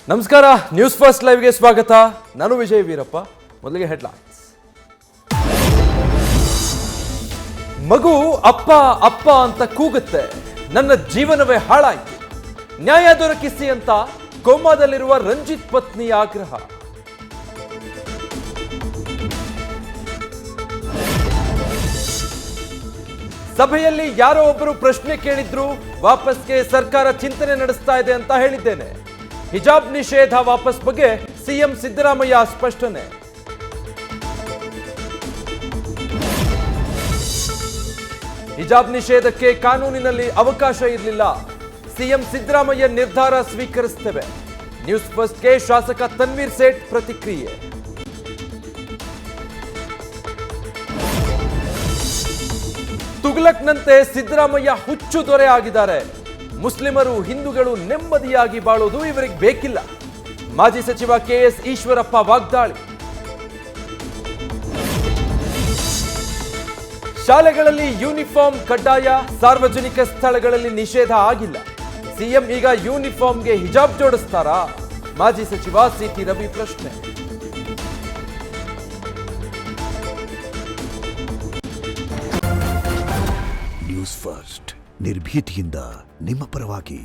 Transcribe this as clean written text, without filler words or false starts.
ನಮಸ್ಕಾರ, news first ಲೈವ್ಗೆ ಸ್ವಾಗತ. ನಾನು ವಿಜಯ್ ವೀರಪ್ಪ. ಮೊದಲಿಗೆ ಹೆಡ್ಲೈನ್ಸ್. ಮಗು ಅಪ್ಪ ಅಪ್ಪ ಅಂತ ಕೂಗುತ್ತೆ, ನನ್ನ ಜೀವನವೇ ಹಾಳಾಯಿತು, ನ್ಯಾಯ ದೊರಕಿಸಿ ಅಂತ ಕೋಮಾದಲ್ಲಿರುವ ರಂಜಿತ್ ಪತ್ನಿ ಆಗ್ರಹ. ಸಭೆಯಲ್ಲಿ ಯಾರೋ ಒಬ್ಬರು ಪ್ರಶ್ನೆ ಕೇಳಿದ್ರು, ವಾಪಸ್ಗೆ ಸರ್ಕಾರ ಚಿಂತನೆ ನಡೆಸ್ತಾ ಇದೆ ಅಂತ ಹೇಳಿದ್ದೇನೆ. ಹಿಜಾಬ್ ನಿಷೇಧ ವಾಪಸ್ ಬಗ್ಗೆ ಸಿಎಂ ಸಿದ್ದರಾಮಯ್ಯ ಸ್ಪಷ್ಟನೆ. ಹಿಜಾಬ್ ನಿಷೇಧಕ್ಕೆ ಕಾನೂನಿನಲ್ಲಿ ಅವಕಾಶ ಇರಲಿಲ್ಲ, ಸಿಎಂ ಸಿದ್ದರಾಮಯ್ಯ ನಿರ್ಧಾರ ಸ್ವೀಕರಿಸುತ್ತೇವೆ. ನ್ಯೂಸ್ ಫಸ್ಟ್ಗೆ ಶಾಸಕ ತನ್ವೀರ್ ಸೇಠ್ ಪ್ರತಿಕ್ರಿಯೆ. ತುಘಲಕ್ನಂತೆ ಸಿದ್ದರಾಮಯ್ಯ ಹುಚ್ಚು ದೊರೆ ಆಗಿದ್ದಾರೆ. ಮುಸ್ಲಿಮರು ಹಿಂದೂಗಳು ನೆಮ್ಮದಿಯಾಗಿ ಬಾಳೋದು ಇವರಿಗೆ ಬೇಕಿಲ್ಲ. ಮಾಜಿ ಸಚಿವ ಕೆಎಸ್ ಈಶ್ವರಪ್ಪ ವಾಗ್ದಾಳಿ. ಶಾಲೆಗಳಲ್ಲಿ ಯೂನಿಫಾರ್ಮ್ ಕಡ್ಡಾಯ, ಸಾರ್ವಜನಿಕ ಸ್ಥಳಗಳಲ್ಲಿ ನಿಷೇಧ ಆಗಿಲ್ಲ. ಸಿಎಂ ಈಗ ಯೂನಿಫಾರ್ಮ್ಗೆ ಹಿಜಾಬ್ ಜೋಡಿಸ್ತಾರಾ? ಮಾಜಿ ಸಚಿವ ಸಿಟಿ ರವಿ ಪ್ರಶ್ನೆ. ನ್ಯೂಸ್ ಫಸ್ಟ್, ನಿರ್ಭೀತಿಯಿಂದ ನಿಮ್ಮ ಪರವಾಗಿ.